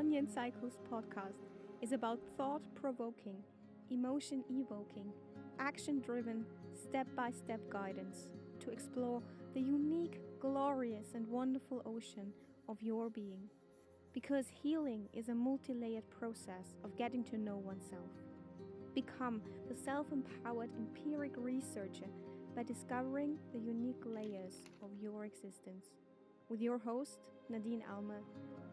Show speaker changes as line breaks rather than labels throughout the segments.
Onion Cycles podcast is about thought-provoking, emotion-evoking, action-driven, step-by-step guidance to explore the unique, glorious, and wonderful ocean of your being. Because healing is a multi-layered process of getting to know oneself. Become the self-empowered empiric researcher by discovering the unique layers of your existence. With your host, Nadine Alma,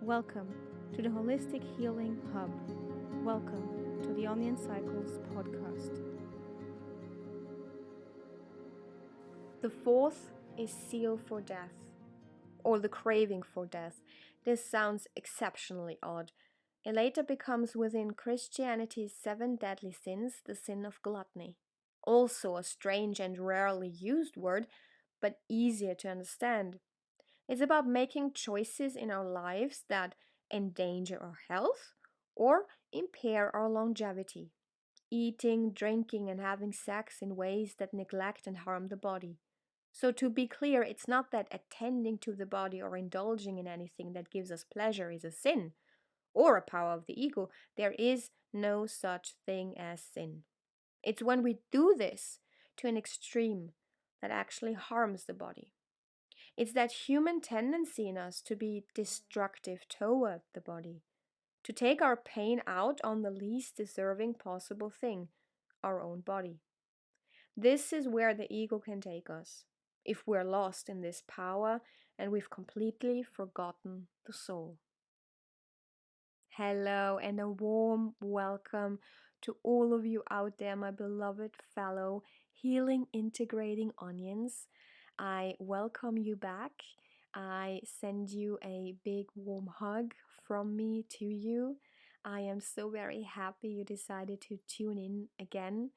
welcome to the Holistic Healing Hub. Welcome to the Onion Cycles podcast. The fourth is Zeal for death, or the craving for death. This sounds exceptionally odd. It later becomes within Christianity's 7 deadly sins the sin of gluttony. Also a strange and rarely used word, but easier to understand. It's about making choices in our lives that endanger our health or impair our longevity. Eating, drinking, and having sex in ways that neglect and harm the body. So, to be clear, it's not that attending to the body or indulging in anything that gives us pleasure is a sin or a power of the ego. There is no such thing as sin. It's when we do this to an extreme that actually harms the body. It's that human tendency in us to be destructive toward the body, to take our pain out on the least deserving possible thing, our own body. This is where the ego can take us, if we're lost in this power and we've completely forgotten the soul. Hello, and a warm welcome to all of you out there, my beloved fellow healing integrating onions. I welcome you back. I send you a big warm hug from me to you. I am so very happy you decided to tune in again.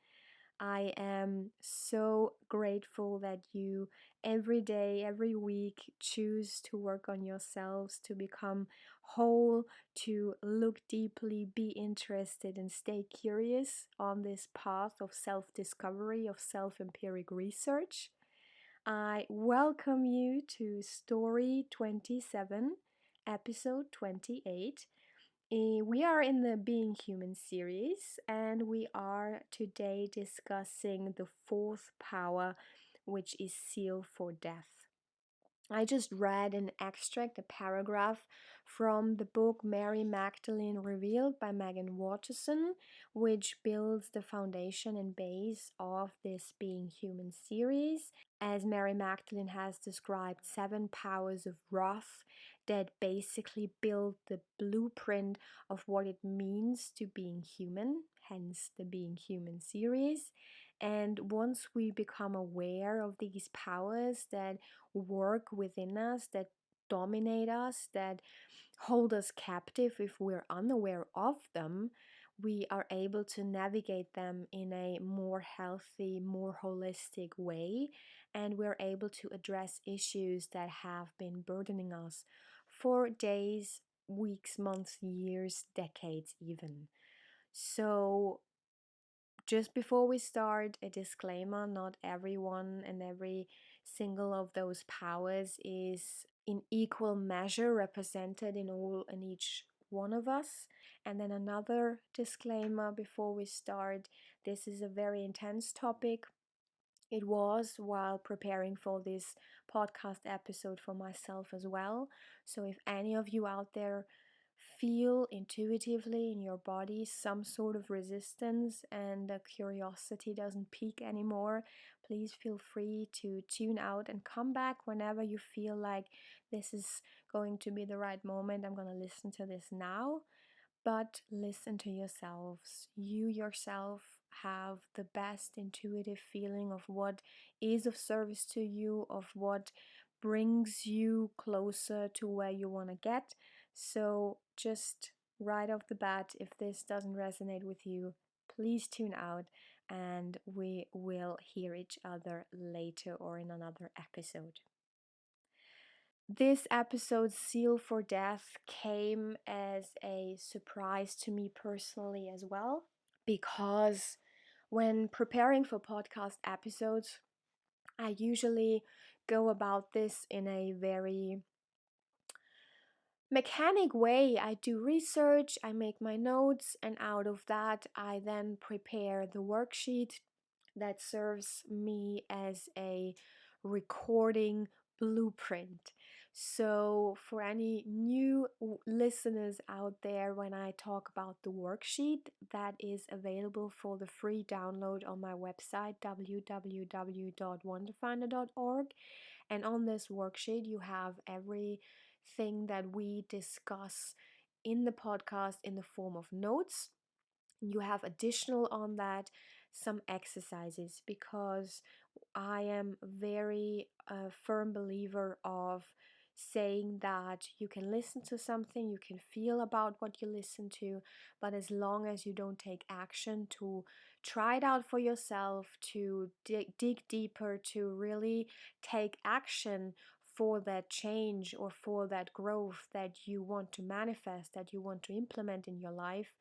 I am so grateful that you every day, every week choose to work on yourselves, to become whole, to look deeply, be interested, and stay curious on this path of self-discovery, of self-empiric research. I welcome you to Story 27, Episode 28. We are in the Being Human series, and we are today discussing the fourth power, which is Zeal for death. I just read an extract, a paragraph from the book Mary Magdalene Revealed by Meggan Watterson, which builds the foundation and base of this Being Human series. As Mary Magdalene has described 7 powers of wrath that basically build the blueprint of what it means to being human, hence the Being Human series. And once we become aware of these powers that work within us, that dominate us, that hold us captive if we're unaware of them, we are able to navigate them in a more healthy, more holistic way, and we're able to address issues that have been burdening us for days, weeks, months, years, decades even. So just before we start, a disclaimer: not everyone and every single of those powers is in equal measure represented in all and each one of us. And then another disclaimer before we start: this is a very intense topic. It was while preparing for this podcast episode for myself as well. So if any of you out there feel intuitively in your body some sort of resistance and the curiosity doesn't peak anymore, please feel free to tune out and come back whenever you feel like this is going to be the right moment. I'm going to listen to this now. But listen to yourselves. You yourself have the best intuitive feeling of what is of service to you, of what brings you closer to where you want to get. So just right off the bat, if this doesn't resonate with you, please tune out and we will hear each other later or in another episode. This episode's Zeal for Death came as a surprise to me personally as well, because when preparing for podcast episodes, I usually go about this in a very mechanic way. I do research, I make my notes, and out of that, I then prepare the worksheet that serves me as a recording blueprint. So, for any new listeners out there, when I talk about the worksheet, that is available for the free download on my website www.wonderfinder.org. And on this worksheet, you have everything that we discuss in the podcast in the form of notes. You have additional on that some exercises, because I am very firm believer of saying that you can listen to something, you can feel about what you listen to, but as long as you don't take action to try it out for yourself, to dig deeper, to really take action for that change or for that growth that you want to manifest, that you want to implement in your life,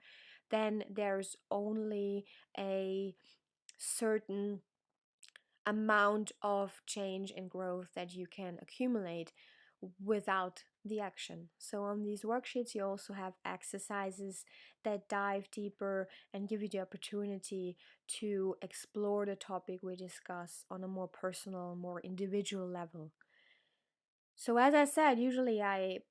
then there's only a certain amount of change and growth that you can accumulate without the action. So on these worksheets, you also have exercises that dive deeper and give you the opportunity to explore the topic we discuss on a more personal, more individual level. So as I said, usually I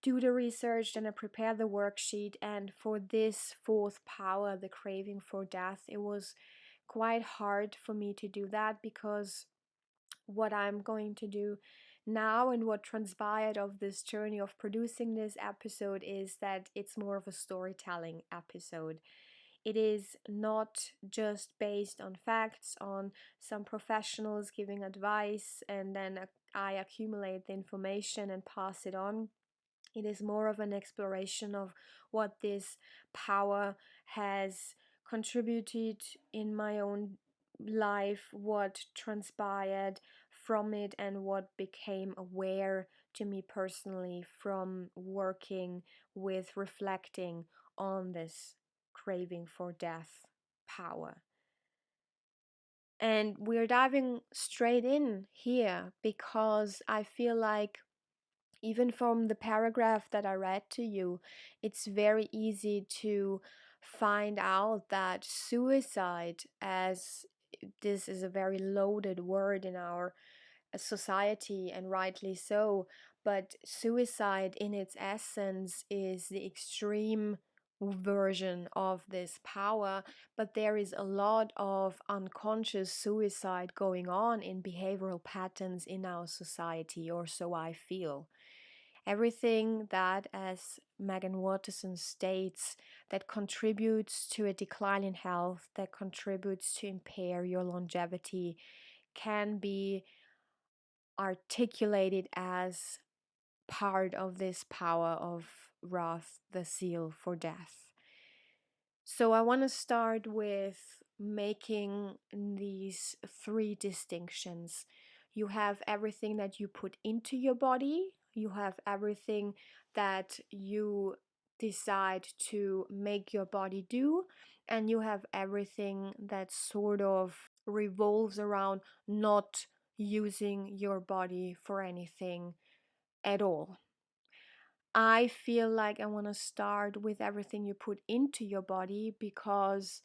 do the research, then I prepare the worksheet, and for this fourth power, the craving for death, it was quite hard for me to do that, because what I'm going to do now and what transpired of this journey of producing this episode is that it's more of a storytelling episode. It is not just based on facts, on some professionals giving advice, and then I accumulate the information and pass it on. It is more of an exploration of what this power has contributed in my own life, what transpired from it, and what became aware to me personally from working with reflecting on this craving for death power. And we're diving straight in here because I feel like even from the paragraph that I read to you, it's very easy to find out that suicide, as this is a very loaded word in our society, and rightly so, but suicide in its essence is the extreme version of this power. But there is a lot of unconscious suicide going on in behavioral patterns in our society, or so I feel. Everything that, as Meggan Watterson states, that contributes to a decline in health, that contributes to impair your longevity, can be articulated as part of this power of wrath, the zeal for death. So I want to start with making these three distinctions. You have everything that you put into your body, you have everything that you decide to make your body do, and you have everything that sort of revolves around not using your body for anything at all. I feel like I want to start with everything you put into your body, because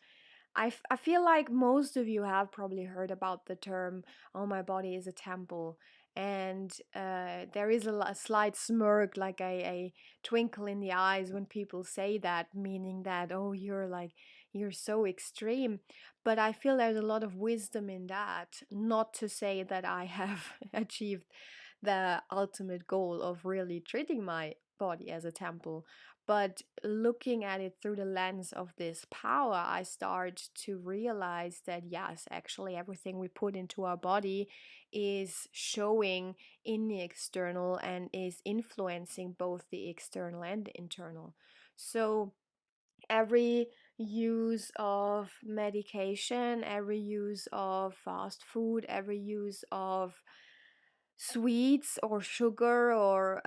I feel like most of you have probably heard about the term, oh, my body is a temple. And there is a slight smirk, like a twinkle in the eyes when people say that, meaning that, oh, you're so extreme. But I feel there's a lot of wisdom in that. Not to say that I have achieved the ultimate goal of really treating my body as a temple, but looking at it through the lens of this power, I start to realize that yes, actually, everything we put into our body is showing in the external and is influencing both the external and the internal. So, every use of medication, every use of fast food, every use of sweets or sugar or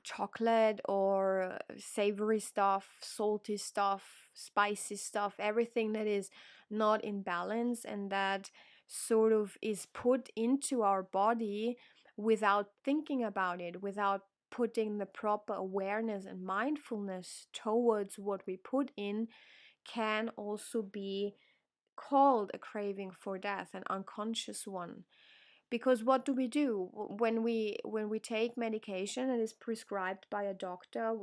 chocolate or savory stuff, salty stuff, spicy stuff, everything that is not in balance and that sort of is put into our body without thinking about it, without putting the proper awareness and mindfulness towards what we put in can also be called a craving for death, an unconscious one. Because what do we do when we take medication and is prescribed by a doctor?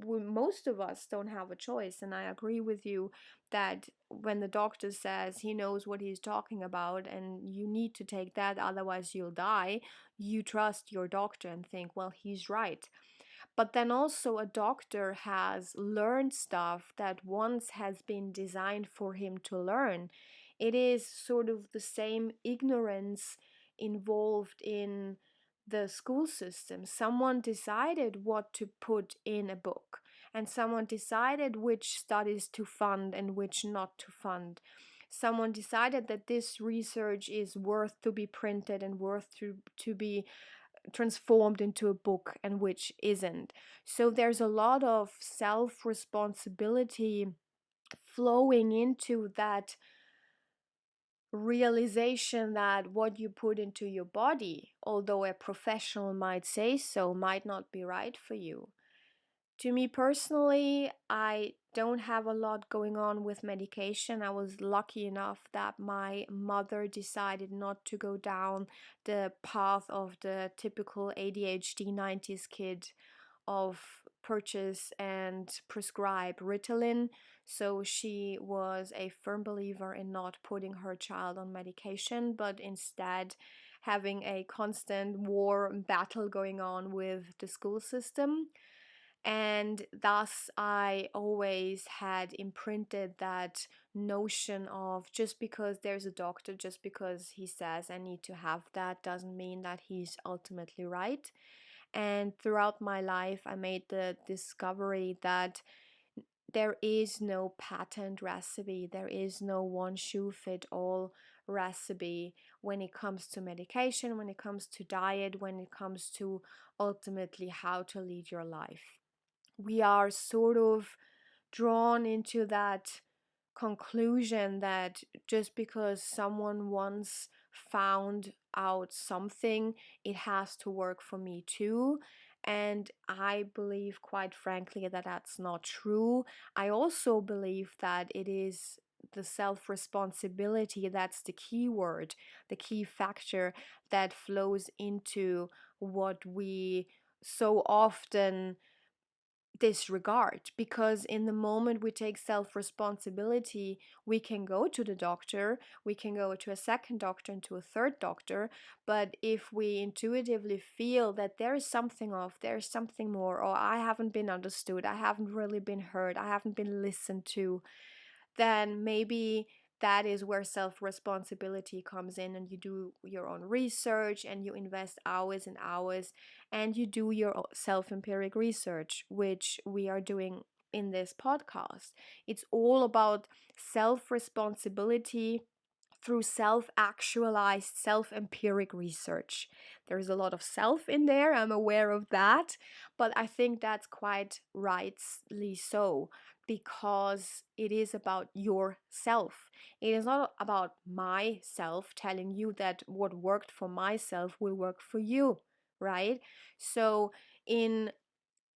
Most of us don't have a choice, and I agree with you that when the doctor says he knows what he's talking about and you need to take that, otherwise you'll die, you trust your doctor and think, well, he's right. But then also a doctor has learned stuff that once has been designed for him to learn. It is sort of the same ignorance involved in the school system. Someone decided what to put in a book, and someone decided which studies to fund and which not to fund. Someone decided that this research is worth to be printed and worth to be transformed into a book and which isn't. So there's a lot of self responsibility flowing into that realization that what you put into your body, although a professional might say so, might not be right for you. To me personally, I don't have a lot going on with medication. I was lucky enough that my mother decided not to go down the path of the typical ADHD 90s kid of purchase and prescribe Ritalin. So she was a firm believer in not putting her child on medication, but instead having a constant war battle going on with the school system. And thus, I always had imprinted that notion of just because there's a doctor, just because he says I need to have that, doesn't mean that he's ultimately right. And throughout my life, I made the discovery that there is no patent recipe, there is no one shoe fit all recipe when it comes to medication, when it comes to diet, when it comes to ultimately how to lead your life. We are sort of drawn into that conclusion that just because someone once found out something, it has to work for me too. And I believe, quite frankly, that that's not true. I also believe that it is the self responsibility that's the key word, the key factor that flows into what we so often disregard, because in the moment we take self responsibility, we can go to the doctor, we can go to a second doctor and to a third doctor, but if we intuitively feel that there is something off, there is something more, or I haven't been understood, I haven't really been heard, I haven't been listened to, then maybe that is where self responsibility comes in, and you do your own research and you invest hours and hours and you do your self empiric research, which we are doing in this podcast. It's all about self responsibility through self actualized, self empiric research. There's a lot of self in there, I'm aware of that, but I think that's quite rightly so, because it is about yourself. It is not about myself telling you that what worked for myself will work for you, right? So, in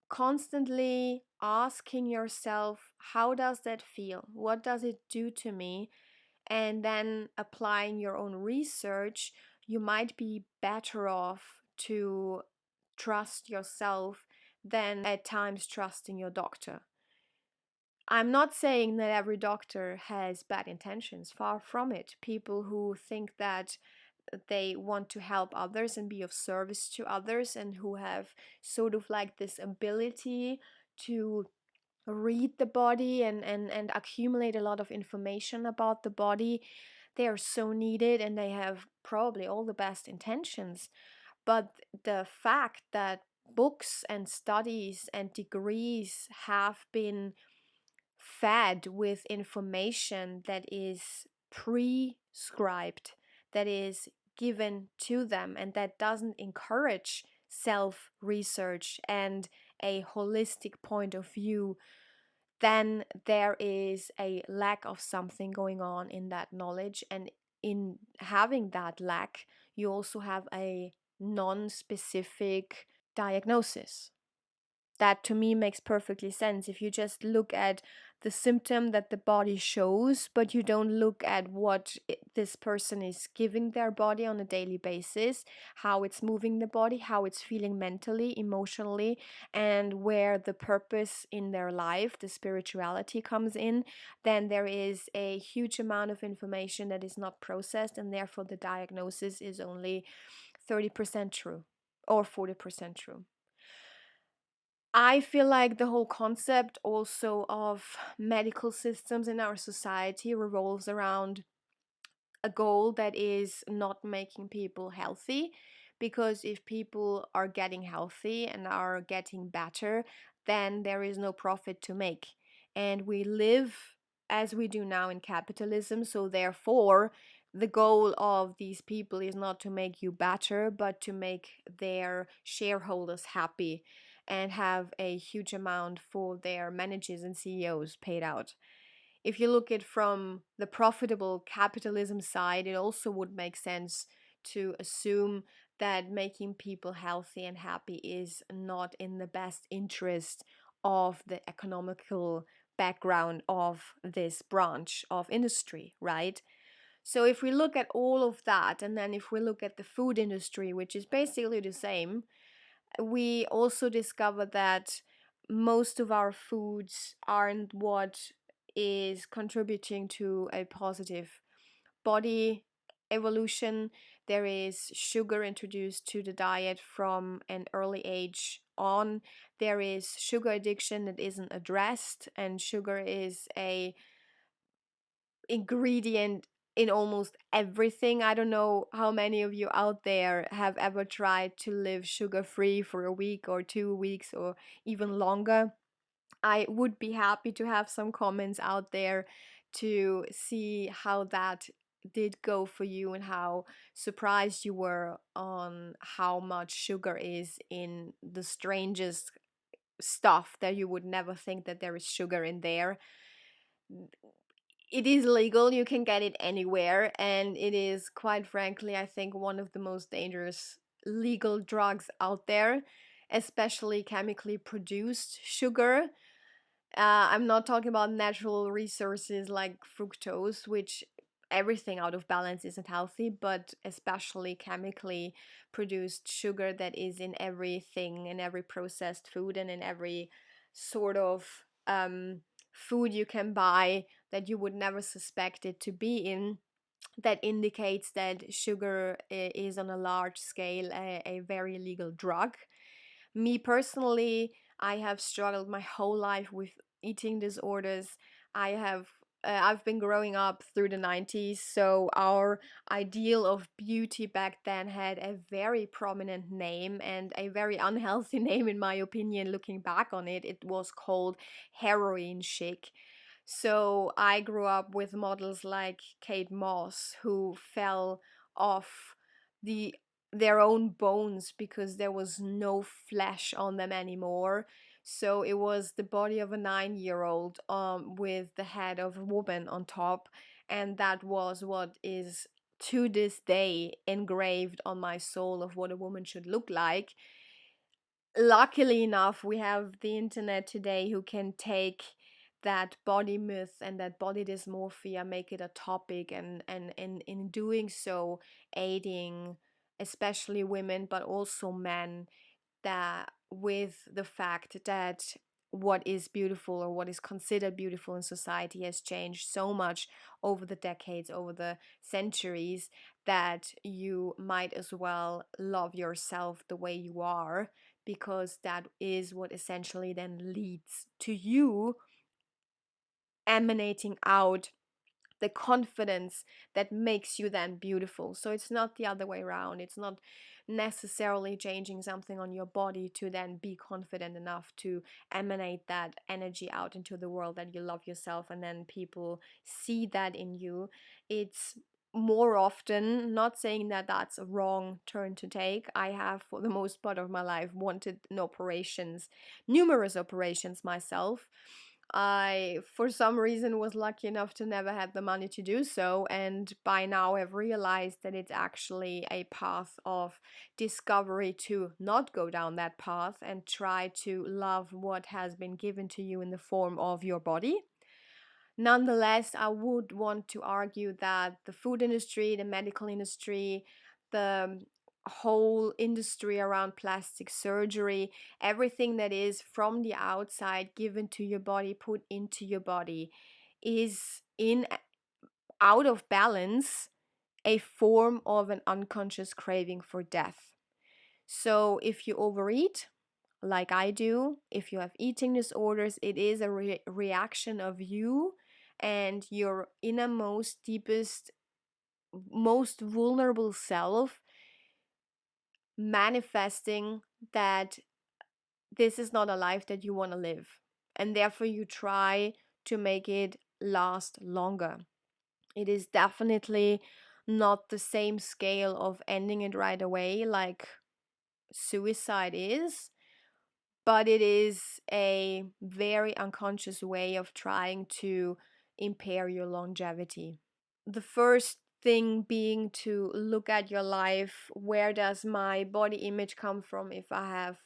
constantly asking yourself, how does that feel? What does it do to me? And then applying your own research, you might be better off to trust yourself than at times trusting your doctor. I'm not saying that every doctor has bad intentions, far from it. People who think that they want to help others and be of service to others, and who have sort of like this ability to read the body and accumulate a lot of information about the body, they are so needed and they have probably all the best intentions. But the fact that books and studies and degrees have been fed with information that is prescribed, that is given to them, and that doesn't encourage self research and a holistic point of view, then there is a lack of something going on in that knowledge. And in having that lack, you also have a non specific diagnosis. That to me makes perfectly sense. If you just look at the symptom that the body shows, but you don't look at what this person is giving their body on a daily basis, how it's moving the body, how it's feeling mentally, emotionally, and where the purpose in their life, the spirituality comes in, then there is a huge amount of information that is not processed, and therefore the diagnosis is only 30% true or 40% true. I feel like the whole concept also of medical systems in our society revolves around a goal that is not making people healthy, because if people are getting healthy and are getting better, then there is no profit to make. And we live as we do now in capitalism, so therefore the goal of these people is not to make you better, but to make their shareholders happy and have a huge amount for their managers and CEOs paid out. If you look at from the profitable capitalism side, it also would make sense to assume that making people healthy and happy is not in the best interest of the economical background of this branch of industry, right? So if we look at all of that, and then if we look at the food industry, which is basically the same, we also discover that most of our foods aren't what is contributing to a positive body evolution. There is sugar introduced to the diet from an early age on. There is sugar addiction that isn't addressed, and sugar is a ingredient in almost everything. I don't know how many of you out there have ever tried to live sugar free for a week or 2 weeks or even longer. I would be happy to have some comments out there to see how that did go for you and how surprised you were on how much sugar is in the strangest stuff that you would never think that there is sugar in there. It is legal, you can get it anywhere, and it is, quite frankly, I think one of the most dangerous legal drugs out there, especially chemically produced sugar. I'm not talking about natural resources like fructose, which everything out of balance isn't healthy, but especially chemically produced sugar that is in everything, in every processed food, and in every sort of food you can buy that you would never suspect it to be in. That indicates that sugar is on a large scale a very legal drug. Me personally, I have struggled my whole life with eating disorders. I've been growing up through the 90s, so our ideal of beauty back then had a very prominent name and a very unhealthy name, in my opinion. Looking back on it, it was called heroin chic. So I grew up with models like Kate Moss, who fell off the their own bones because there was no flesh on them anymore. So it was the body of a 9-year old with the head of a woman on top. And that was what is to this day engraved on my soul of what a woman should look like. Luckily enough, we have the internet today who can take that body myth and that body dysmorphia, make it a topic, and in doing so aiding especially women but also men, that with the fact that what is beautiful or what is considered beautiful in society has changed so much over the decades, over the centuries, that you might as well love yourself the way you are, because that is what essentially then leads to you emanating out the confidence that makes you then beautiful. So it's not the other way around. It's not necessarily changing something on your body to then be confident enough to emanate that energy out into the world, that you love yourself and then people see that in you. It's more often, not saying that that's a wrong turn to take. I have, for the most part of my life, wanted an operations, numerous operations myself. I, for some reason, was lucky enough to never have the money to do so. And by now, I've realized that it's actually a path of discovery to not go down that path and try to love what has been given to you in the form of your body. Nonetheless, I would want to argue that the food industry, the medical industry, the whole industry around plastic surgery, everything that is from the outside given to your body, put into your body, is in out of balance a form of an unconscious craving for death. So if you overeat, like I do, if you have eating disorders, it is a reaction of you and your innermost, deepest, most vulnerable self manifesting that this is not a life that you want to live. And therefore, you try to make it last longer. It is definitely not the same scale of ending it right away like suicide is, but it is a very unconscious way of trying to impair your longevity. The first thing being to look at your life. Where does my body image come from? If I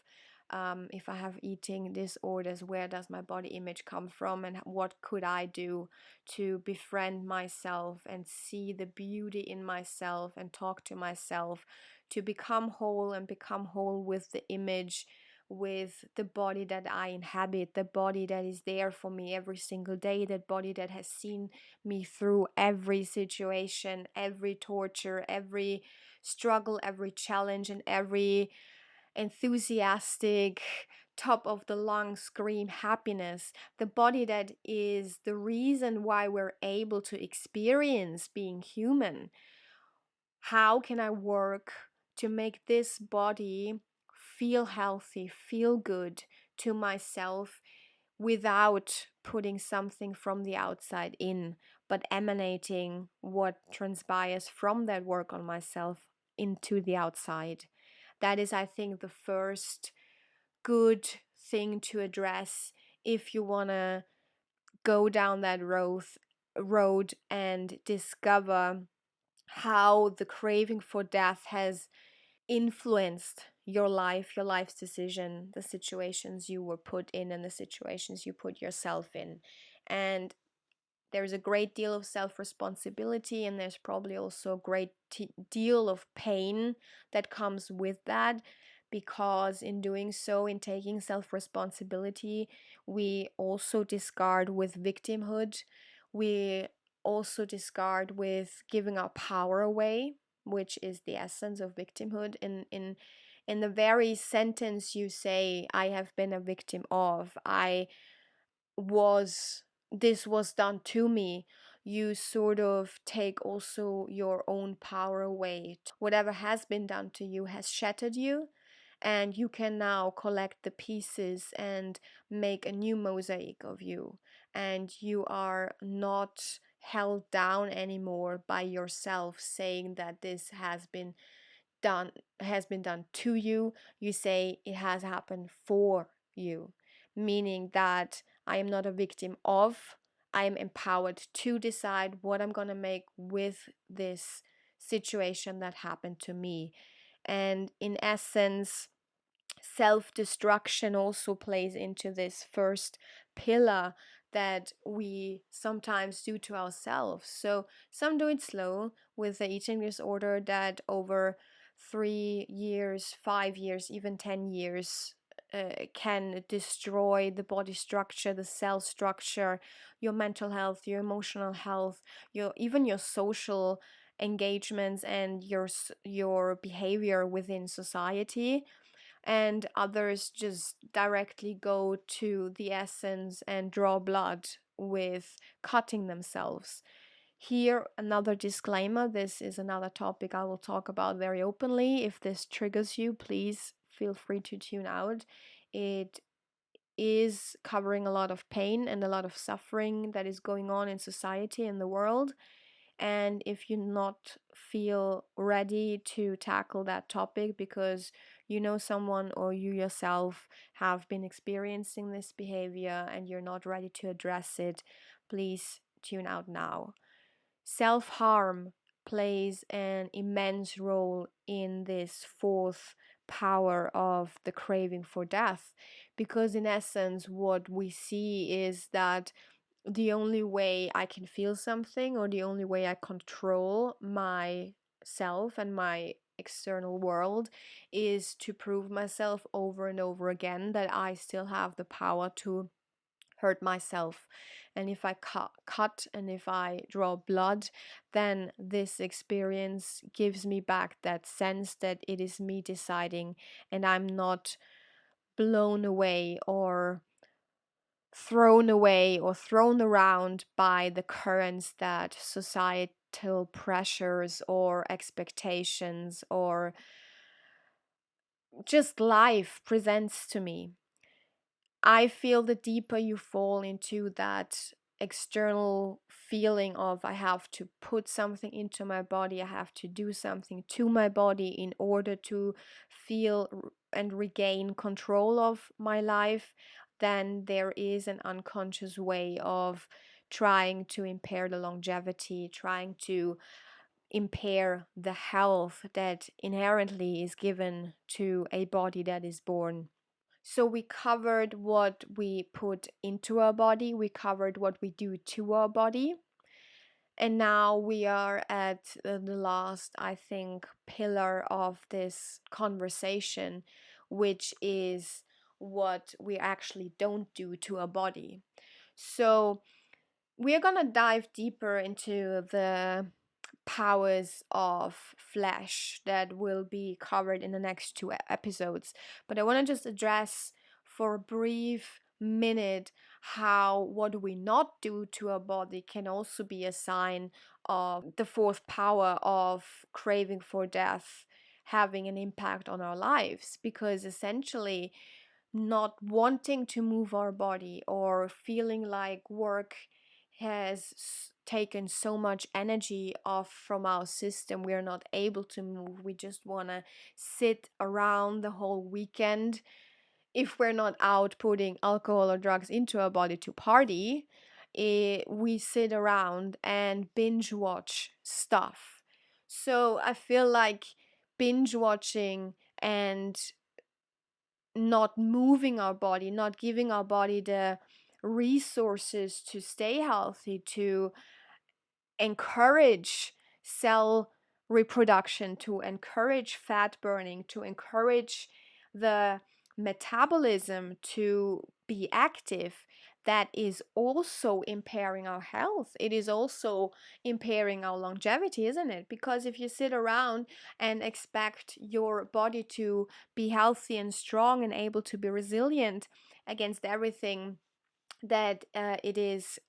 have eating disorders, where does my body image come from, and what could I do to befriend myself and see the beauty in myself and talk to myself to become whole and become whole with the image, with the body that I inhabit, the body that is there for me every single day, that body that has seen me through every situation, every torture, every struggle, every challenge, and every enthusiastic, top of the lung scream happiness. The body that is the reason why we're able to experience being human. How can I work to make this body feel healthy, feel good to myself without putting something from the outside in, but emanating what transpires from that work on myself into the outside? That is, I think, the first good thing to address if you want to go down that road and discover how the craving for death has influenced your life's decision, the situations you were put in, and the situations you put yourself in. And there's a great deal of self-responsibility, and there's probably also a great deal of pain that comes with that, because in doing so, in taking self-responsibility, we also discard with victimhood. We also discard with giving our power away, which is the essence of victimhood. In the very sentence you say, I have been a victim of, I was this was done to me, you sort of take also your own power away. Whatever has been done to you has shattered you, and you can now collect the pieces and make a new mosaic of you, and you are not held down anymore by yourself saying that this has been done to you. You say it has happened for you, meaning that I am not a victim of, I am empowered to decide what I'm going to make with this situation that happened to me. And in essence, self-destruction also plays into this first pillar that we sometimes do to ourselves. So some do it slow with the eating disorder, that over 3 years, 5 years, even 10 years can destroy the body structure, the cell structure, your mental health, your emotional health, even your social engagements, and your behavior within society. And others just directly go to the essence and draw blood with cutting themselves. Here, another disclaimer: this is another topic I will talk about very openly. If this triggers you, please feel free to tune out. It is covering a lot of pain and a lot of suffering that is going on in society and the world. And if you not feel ready to tackle that topic because you know someone or you yourself have been experiencing this behavior and you're not ready to address it, please tune out now. Self-harm plays an immense role in this fourth power of the craving for death, because in essence what we see is that the only way I can feel something, or the only way I control myself and my external world, is to prove myself over and over again that I still have the power to hurt myself. And if I cut and if I draw blood, then this experience gives me back that sense that it is me deciding, and I'm not blown away or thrown away or thrown around by the currents that societal pressures or expectations or just life presents to me. I feel the deeper you fall into that external feeling of I have to put something into my body, I have to do something to my body in order to feel and regain control of my life, then there is an unconscious way of trying to impair the longevity, trying to impair the health that inherently is given to a body that is born. So we covered what we put into our body, we covered what we do to our body. And now we are at the last, I think, pillar of this conversation, which is what we actually don't do to our body. So we're going to dive deeper into the powers of flesh that will be covered in the next two episodes. But I want to just address for a brief minute how what we not do to our body can also be a sign of the fourth power of craving for death having an impact on our lives, because essentially not wanting to move our body or feeling like work has taken so much energy off from our system, we're not able to move, we just want to sit around the whole weekend. If we're not out putting alcohol or drugs into our body to party, we sit around and binge watch stuff. So I feel like binge watching and not moving our body, not giving our body the resources to stay healthy, to encourage cell reproduction, to encourage fat burning, to encourage the metabolism to be active, that is also impairing our health. It is also impairing our longevity, isn't it? Because if you sit around and expect your body to be healthy and strong and able to be resilient against everything that it is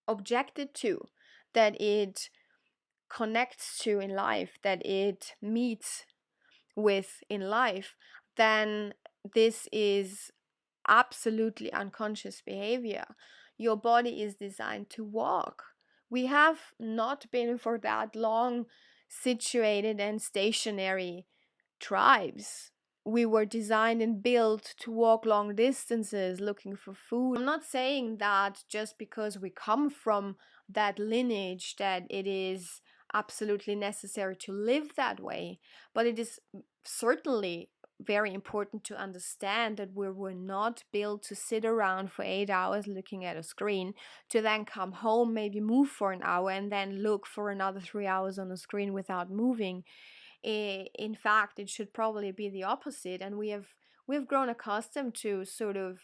objected to, that it connects to in life, that it meets with in life, then this is absolutely unconscious behavior. Your body is designed to walk. We have not been for that long situated and stationary tribes. We were designed and built to walk long distances looking for food. I'm not saying that just because we come from that lineage that it is absolutely necessary to live that way, but it is certainly very important to understand that we were not built to sit around for 8 hours looking at a screen, to then come home, maybe move for an hour, and then look for another 3 hours on the screen without moving. In fact, it should probably be the opposite, and we've grown accustomed to sort of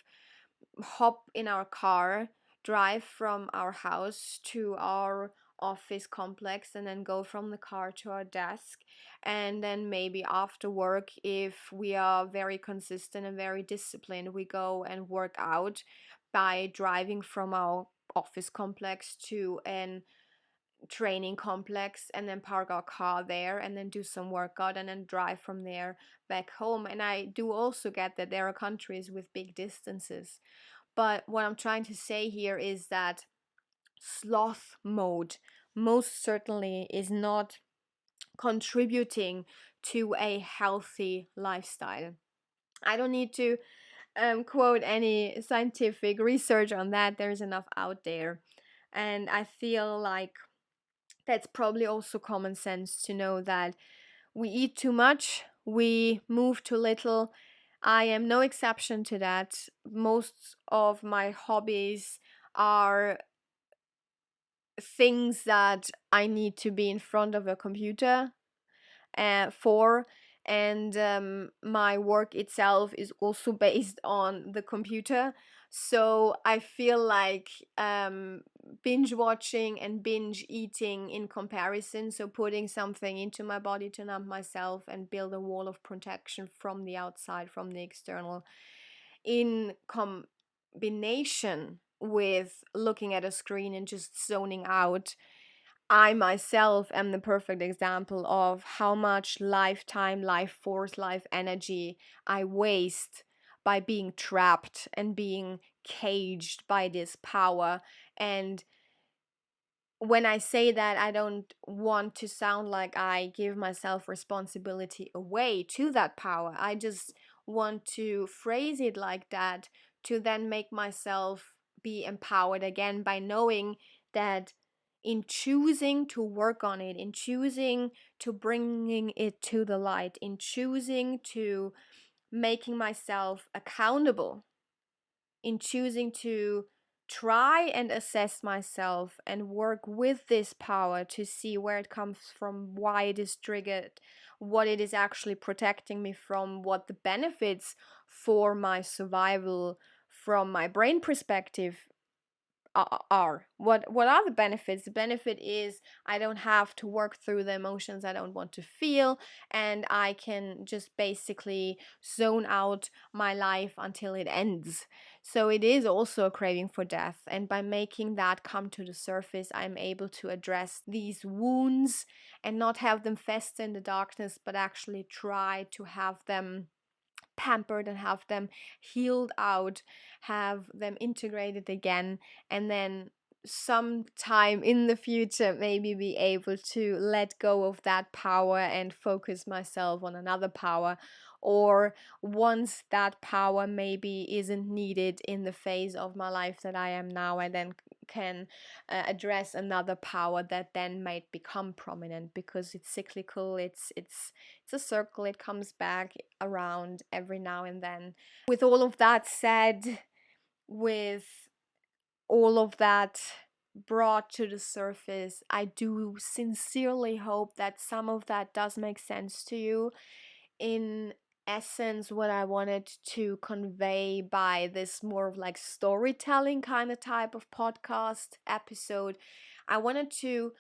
hop in our car, drive from our house to our office complex, and then go from the car to our desk. And then maybe after work, if we are very consistent and very disciplined, we go and work out by driving from our office complex to an training complex, and then park our car there, and then do some workout, and then drive from there back home. And I do also get that there are countries with big distances, but what I'm trying to say here is that sloth mode most certainly is not contributing to a healthy lifestyle. I don't need to quote any scientific research on that. There's enough out there. And I feel like that's probably also common sense to know that we eat too much, we move too little. I am no exception to that. Most of my hobbies are things that I need to be in front of a computer for, and my work itself is also based on the computer. So I feel like binge watching and binge eating in comparison, so putting something into my body to numb myself and build a wall of protection from the outside, from the external, in combination with looking at a screen and just zoning out. I myself am the perfect example of how much lifetime, life force, life energy I waste by being trapped and being caged by this power. And when I say that, I don't want to sound like I give myself responsibility away to that power. I just want to phrase it like that to then make myself be empowered again by knowing that in choosing to work on it, in choosing to bringing it to the light, in choosing to making myself accountable, in choosing to try and assess myself and work with this power to see where it comes from, why it is triggered, what it is actually protecting me from, what the benefits for my survival from my brain perspective are. What are the benefits? The benefit is I don't have to work through the emotions I don't want to feel, and I can just basically zone out my life until it ends. So it is also a craving for death, and by making that come to the surface, I'm able to address these wounds and not have them fester in the darkness, but actually try to have them pampered and have them healed out, have them integrated again, and then sometime in the future maybe be able to let go of that power and focus myself on another power. Or once that power maybe isn't needed in the phase of my life that I am now, I then can address another power that then might become prominent, because it's cyclical, it's a circle, it comes back around every now and then. With all of that said, with all of that brought to the surface, I do sincerely hope that some of that does make sense to you. In essence, what I wanted to convey by this more of like storytelling kind of type of podcast episode, I wanted to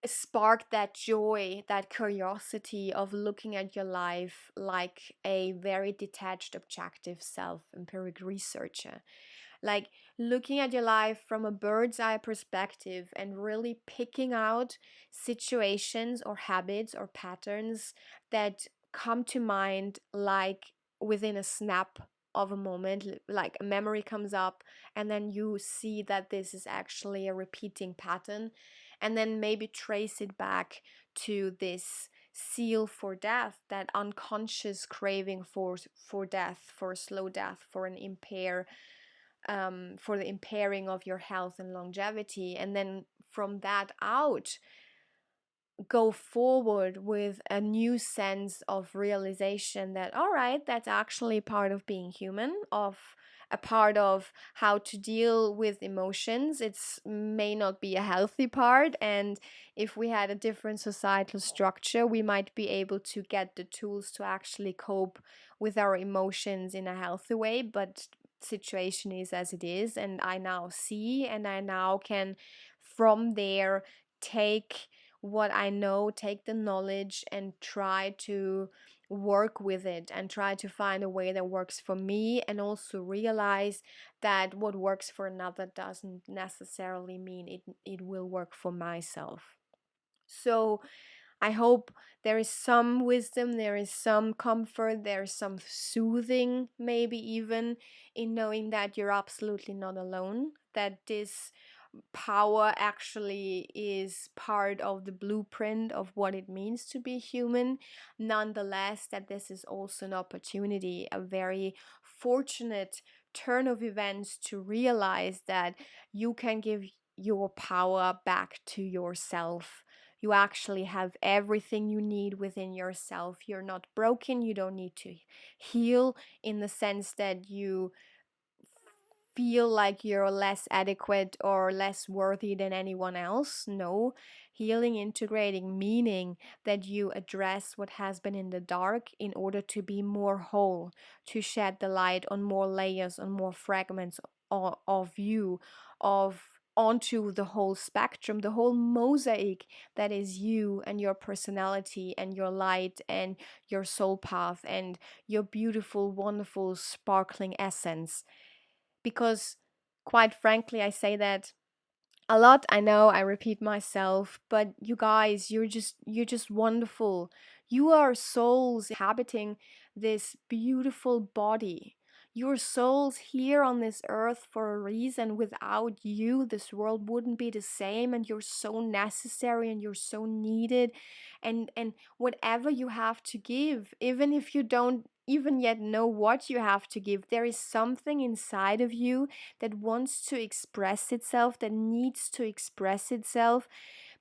spark that joy, that curiosity of looking at your life like a very detached, objective, self empiric researcher. Like looking at your life from a bird's eye perspective and really picking out situations or habits or patterns that come to mind like within a snap of a moment, like a memory comes up, and then you see that this is actually a repeating pattern, and then maybe trace it back to this seal for death, that unconscious craving for death, for a slow death, for an for the impairing of your health and longevity, and then from that out go forward with a new sense of realization that, all right, that's actually part of being human, of a part of how to deal with emotions. It's may not be a healthy part, and if we had a different societal structure, we might be able to get the tools to actually cope with our emotions in a healthy way. But situation is as it is, and I now see, and I now can from there take what I know, take the knowledge, and try to work with it and try to find a way that works for me, and also realize that what works for another doesn't necessarily mean it will work for myself. So I hope there is some wisdom, there is some comfort, there is some soothing, maybe even in knowing that you're absolutely not alone, that this power actually is part of the blueprint of what it means to be human. Nonetheless, that this is also an opportunity, a very fortunate turn of events to realize that you can give your power back to yourself. You actually have everything you need within yourself. You're not broken. You don't need to heal in the sense that you feel like you're less adequate or less worthy than anyone else. No, healing, integrating, meaning that you address what has been in the dark in order to be more whole, to shed the light on more layers, on more fragments of you, of onto the whole spectrum, the whole mosaic that is you and your personality and your light and your soul path and your beautiful, wonderful, sparkling essence. Because quite frankly, I say that a lot. I know I repeat myself, but you guys, you're just wonderful. You are souls inhabiting this beautiful body. Your souls here on this earth for a reason. Without you, this world wouldn't be the same, and you're so necessary and you're so needed. And whatever you have to give, even if you don't even yet know what you have to give, there is something inside of you that wants to express itself, that needs to express itself,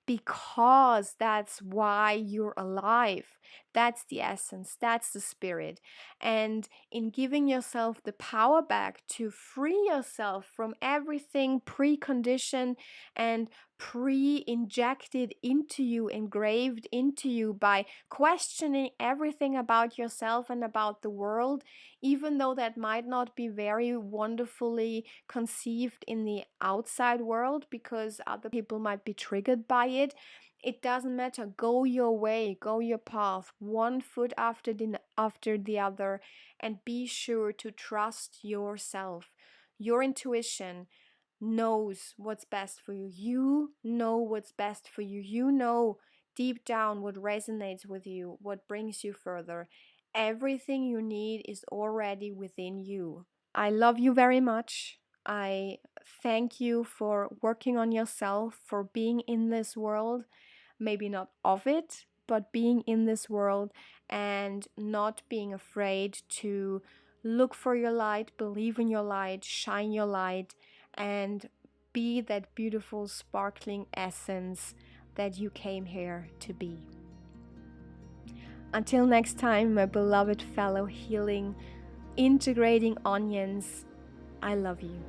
because that's why you're alive. That's the essence, that's the spirit. And in giving yourself the power back to free yourself from everything preconditioned and pre-injected into you, engraved into you by questioning everything about yourself and about the world, even though that might not be very wonderfully conceived in the outside world because other people might be triggered by it. It doesn't matter. Go your way, go your path, one foot after the other, and be sure to trust yourself. Your intuition knows what's best for you. You know what's best for you. You know deep down what resonates with you, what brings you further. Everything you need is already within you. I love you very much. I thank you for working on yourself, for being in this world, maybe not of it, but being in this world and not being afraid to look for your light, believe in your light, shine your light, and be that beautiful, sparkling essence that you came here to be. Until next time, my beloved fellow healing, integrating onions, I love you.